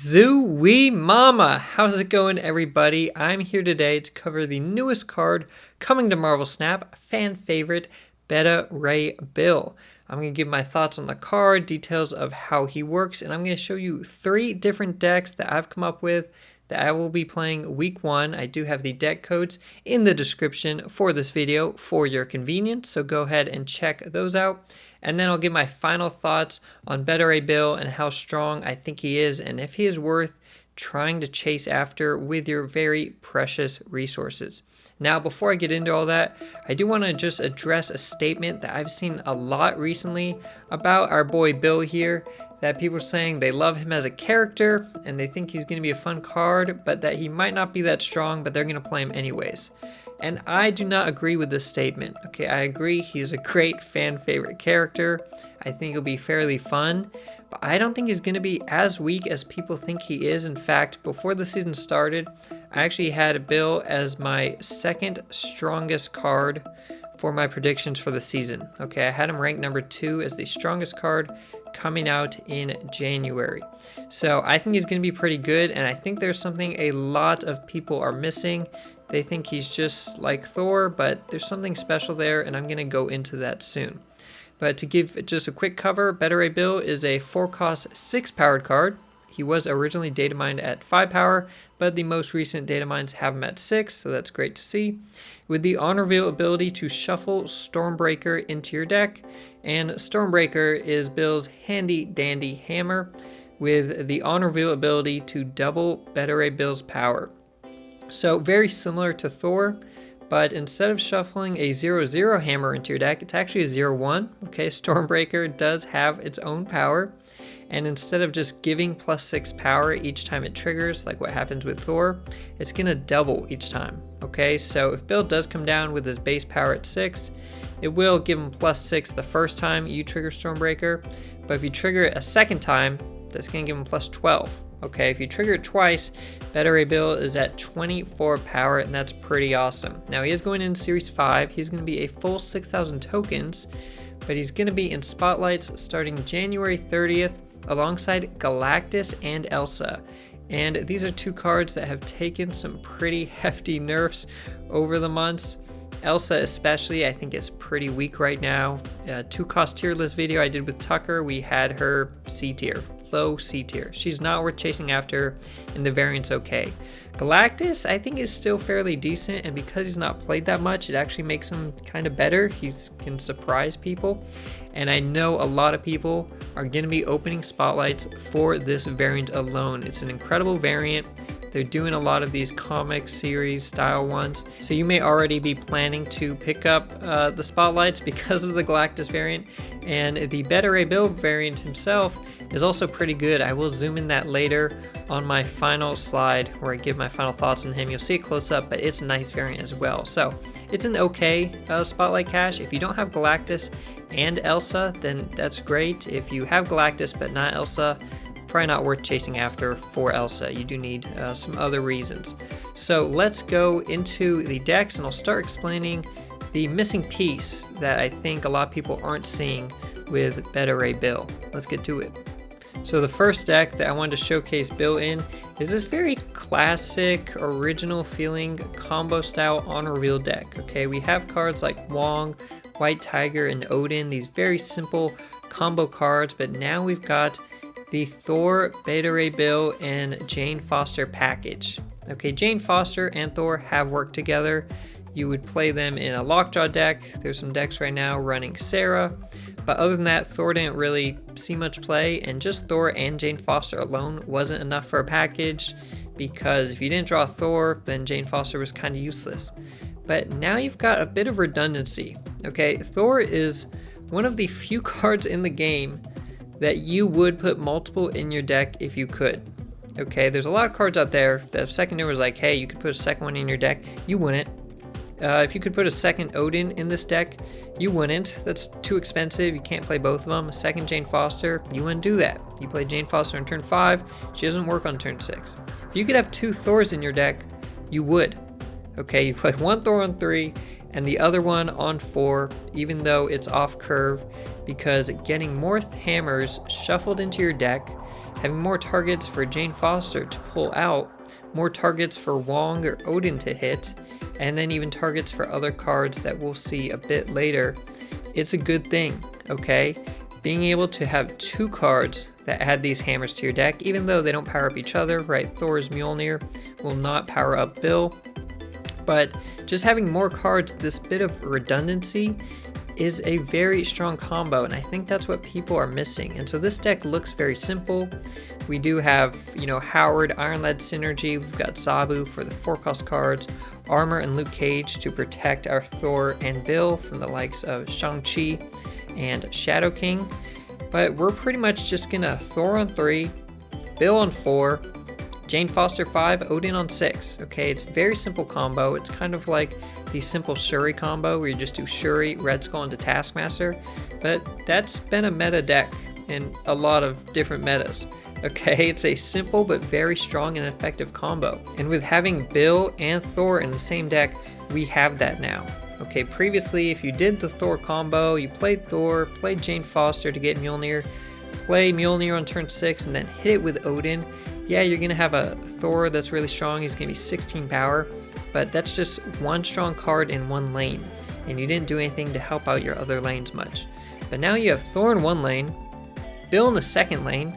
Zooey Mama! How's it going, everybody? I'm here today to cover the newest card coming to Marvel Snap, fan favorite, Beta Ray Bill. I'm going to give my thoughts on the card, details of how he works, and I'm going to show you 3 different decks that I've come up with that I will be playing week 1. I do have the deck codes in the description for this video for your convenience, so go ahead and check those out. And then I'll give my final thoughts on Beta Ray Bill and how strong I think he is and if he is worth trying to chase after with your very precious resources. Now, before I get into all that, I do want to just address a statement that I've seen a lot recently about our boy Bill here, that people are saying they love him as a character and they think he's going to be a fun card, but that he might not be that strong, but they're going to play him anyways. And I do not agree with this statement. Okay, I agree he's a great fan favorite character. I think he'll be fairly fun, but I don't think he's going to be as weak as people think he is. In fact, before the season started, I actually had Bill as my second strongest card for my predictions for the season. Okay, I had him ranked number 2 as the strongest card coming out in January. So I think he's going to be pretty good, and I think there's something a lot of people are missing. They think he's just like Thor, but there's something special there, and I'm going to go into that soon. But to give just a quick cover, Beta Ray Bill is a 4-cost 6-powered card. He was originally data mined at 5 power, but the most recent data mines have him at 6, so that's great to see. With the on reveal ability to shuffle Stormbreaker into your deck, and Stormbreaker is Bill's handy dandy hammer, with the on reveal ability to double Beta Ray Bill's power. So very similar to Thor, but instead of shuffling a 0/0 hammer into your deck, it's actually a 0/1. Okay, Stormbreaker does have its own power, and instead of just giving +6 power each time it triggers, like what happens with Thor, it's gonna double each time. Okay, so if Bill does come down with his base power at 6, it will give him +6 the first time you trigger Stormbreaker, but if you trigger it a second time, that's gonna give him +12. Okay, if you trigger it twice, Beta Ray Bill is at 24 power, and that's pretty awesome. Now, he is going in Series 5. He's going to be a full 6,000 tokens, but he's going to be in Spotlights starting January 30th alongside Galactus and Elsa. And these are 2 cards that have taken some pretty hefty nerfs over the months. Elsa especially, I think, is pretty weak right now. 2-cost tier list video I did with Tucker, we had her C tier. Low C tier. She's not worth chasing after, and the variant's okay. Galactus, I think, is still fairly decent, and because he's not played that much, it actually makes him kind of better. He can surprise people, and I know a lot of people are going to be opening Spotlights for this variant alone. It's an incredible variant. They're doing a lot of these comic series style ones, so you may already be planning to pick up the Spotlights because of the Galactus variant, and the Beta Ray Bill variant himself is also pretty good. I will zoom in that later on my final slide where I give my final thoughts on him. You'll see it close up, but it's a nice variant as well. So it's an okay Spotlight cache. If you don't have Galactus and Elsa, then that's great. If you have Galactus but not Elsa, probably not worth chasing after for Elsa. You do need some other reasons. So let's go into the decks, and I'll start explaining the missing piece that I think a lot of people aren't seeing with Beta Ray Bill. Let's get to it. So the first deck that I wanted to showcase Bill in is this very classic, original feeling combo style on reveal deck. Okay, we have cards like Wong, White Tiger, and Odin, these very simple combo cards, but now we've got the Thor, Beta Ray Bill, and Jane Foster package. Okay, Jane Foster and Thor have worked together. You would play them in a Lockjaw deck. There's some decks right now running Sarah, but other than that, Thor didn't really see much play, and just Thor and Jane Foster alone wasn't enough for a package, because if you didn't draw Thor, then Jane Foster was kind of useless. But now you've got a bit of redundancy. Okay, Thor is one of the few cards in the game that you would put multiple in your deck if you could. Okay, there's a lot of cards out there that if secondary was like, hey, you could put a second one in your deck, you wouldn't. If you could put a second Odin in this deck, you wouldn't. That's too expensive. You can't play both of them. A second Jane Foster, you wouldn't do that. You play Jane Foster on turn 5, she doesn't work on turn 6. If you could have 2 Thors in your deck, you would. Okay, you play one Thor on 3 and the other one on 4, even though it's off curve, because getting more hammers shuffled into your deck having more targets for Jane Foster to pull out, more targets for Wong or Odin to hit, and then even targets for other cards that we'll see a bit later. It's a good thing, okay? Being able to have 2 cards that add these hammers to your deck, even though they don't power up each other, right? Thor's Mjolnir will not power up Bill, but just having more cards, this bit of redundancy is a very strong combo, and I think that's what people are missing. And so this deck looks very simple. We do have, Howard, Iron Lad synergy. We've got Zabu for the 4-cost cards, Armor and Luke Cage to protect our Thor and Bill from the likes of Shang-Chi and Shadow King. But we're pretty much just gonna Thor on 3, Bill on 4, Jane Foster 5, Odin on 6. Okay, it's a very simple combo. It's kind of like the simple Shuri combo where you just do Shuri, Red Skull into Taskmaster, but that's been a meta deck in a lot of different metas. Okay, it's a simple but very strong and effective combo. And with having Bill and Thor in the same deck, we have that now. Okay, previously if you did the Thor combo, you played Thor, played Jane Foster to get Mjolnir, play Mjolnir on turn 6 and then hit it with Odin, yeah, you're gonna have a Thor that's really strong. He's gonna be 16 power, but that's just one strong card in one lane, and you didn't do anything to help out your other lanes much. But now you have Thor in one lane, Bill in the second lane,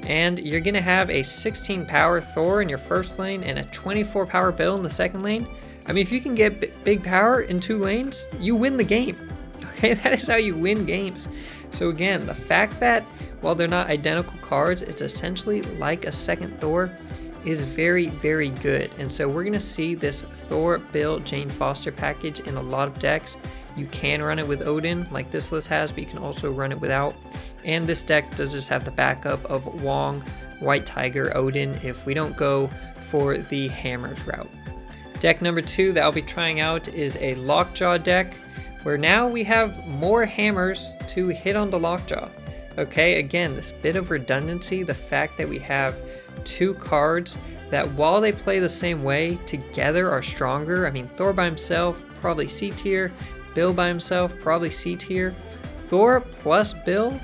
and you're gonna have a 16 power Thor in your first lane and a 24 power Bill in the second lane. I mean, if you can get big power in 2 lanes, you win the game. Okay, that is how you win games. So again, the fact that while they're not identical cards, it's essentially like a second Thor is very, very good. And so we're gonna see this Thor, Bill, Jane Foster package in a lot of decks. You can run it with Odin like this list has, but you can also run it without. And this deck does just have the backup of Wong, White Tiger, Odin if we don't go for the hammers route. Deck number 2 that I'll be trying out is a Lockjaw deck, where now we have more hammers to hit on the Lockjaw. Okay, again, this bit of redundancy, the fact that we have 2 cards that while they play the same way, together are stronger. I mean, Thor by himself, probably C tier. Bill by himself, probably C tier. Thor plus Bill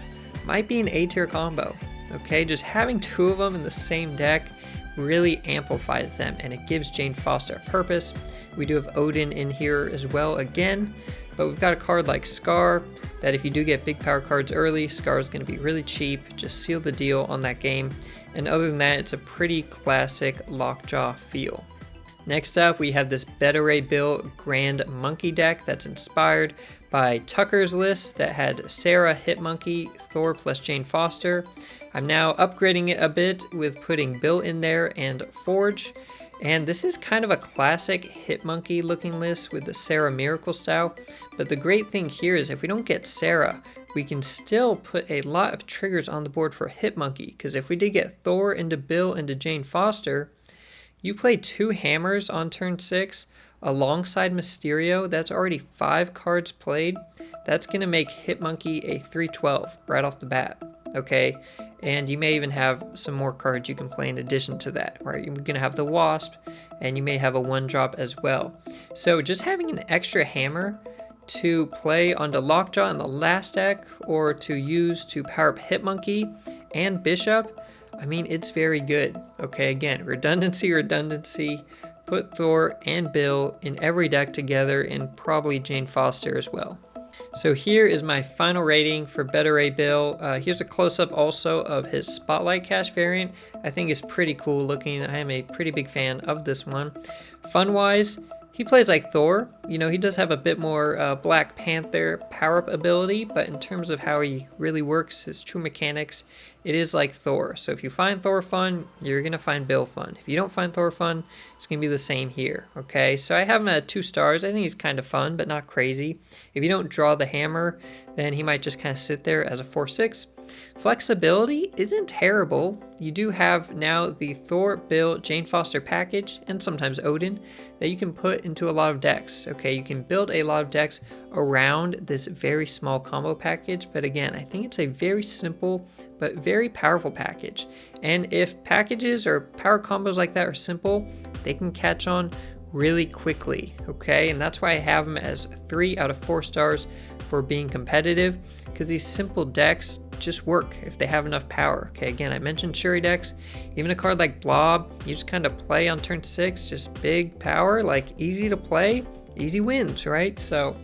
might be an A tier combo. Okay, just having 2 of them in the same deck really amplifies them, and it gives Jane Foster a purpose. We do have Odin in here as well again, but we've got a card like Scar that if you do get big power cards early, Scar is going to be really cheap. Just seal the deal on that game. And other than that, it's a pretty classic Lockjaw feel. Next up, we have this Beta Ray Bill Grand Monkey deck that's inspired by Tucker's list that had Sarah, Hit Monkey, Thor plus Jane Foster. I'm now upgrading it a bit with putting Bill in there and Forge. And this is kind of a classic Hit Monkey looking list with the Sarah Miracle style. But the great thing here is if we don't get Sarah, we can still put a lot of triggers on the board for Hit Monkey. Because if we did get Thor into Bill into Jane Foster, you play 2 hammers on turn 6 alongside Mysterio. That's already 5 cards played. That's going to make Hit Monkey a 3/12 right off the bat. Okay, and you may even have some more cards you can play in addition to that, right? You're going to have the Wasp, and you may have a 1-drop as well. So just having an extra hammer to play onto Lockjaw in the last deck, or to use to power up Hit Monkey and Bishop, I mean, it's very good. Okay, again, redundancy. Put Thor and Bill in every deck together, and probably Jane Foster as well. So here is my final rating for Beta Ray Bill. Here's a close-up also of his Spotlight Cash variant. I think it's pretty cool looking. I am a pretty big fan of this one. Fun-wise, he plays like Thor. You know, he does have a bit more Black Panther power-up ability, but in terms of how he really works, his true mechanics, it is like Thor. So if you find Thor fun, you're going to find Bill fun. If you don't find Thor fun, it's going to be the same here, okay? So I have him at 2 stars. I think he's kind of fun, but not crazy. If you don't draw the hammer, then he might just kind of sit there as a 4/6. Flexibility isn't terrible. You do have now the Thor, Bill, Jane Foster package, and sometimes Odin, that you can put into a lot of decks, okay? You can build a lot of decks around this very small combo package, but again, I think it's a very simple but very powerful package. And if packages or power combos like that are simple, they can catch on really quickly, okay? And that's why I have them as 3 out of 4 stars for being competitive, because these simple decks just work if they have enough power. Okay, again, I mentioned Shuri decks. Even a card like Blob, you just kind of play on turn 6, just big power, like easy to play, easy wins, right? So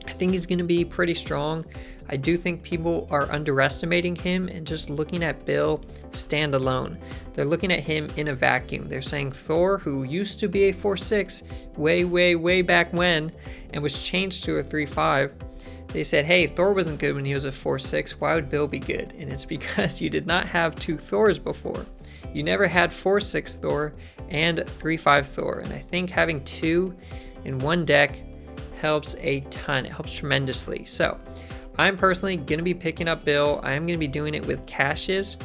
I think he's going to be pretty strong. I do think people are underestimating him and just looking at Bill standalone. They're looking at him in a vacuum. They're saying Thor, who used to be a 4-6 way back when and was changed to a 3-5, they said, hey, Thor wasn't good when he was a 4-6. Why would Bill be good? And it's because you did not have 2 Thors before. You never had 4-6 Thor and 3-5 Thor. And I think having 2 in one deck helps a ton. It helps tremendously. So I'm personally going to be picking up Bill. I am going to be doing it with caches.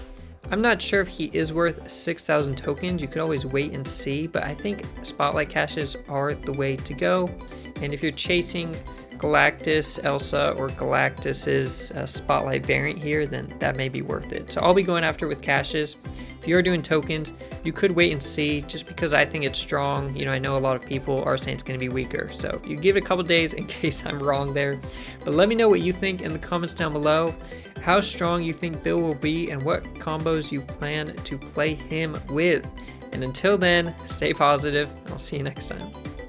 I'm not sure if he is worth 6,000 tokens. You could always wait and see, but I think spotlight caches are the way to go. And if you're chasing Galactus, Elsa, or Galactus's spotlight variant here, then that may be worth it. So I'll be going after it with caches. If you're doing tokens, you could wait and see just because I think it's strong. You know, I know a lot of people are saying it's going to be weaker. So you give it a couple days in case I'm wrong there. But let me know what you think in the comments down below. How strong you think Bill will be and what combos you plan to play him with. And until then, stay positive and I'll see you next time.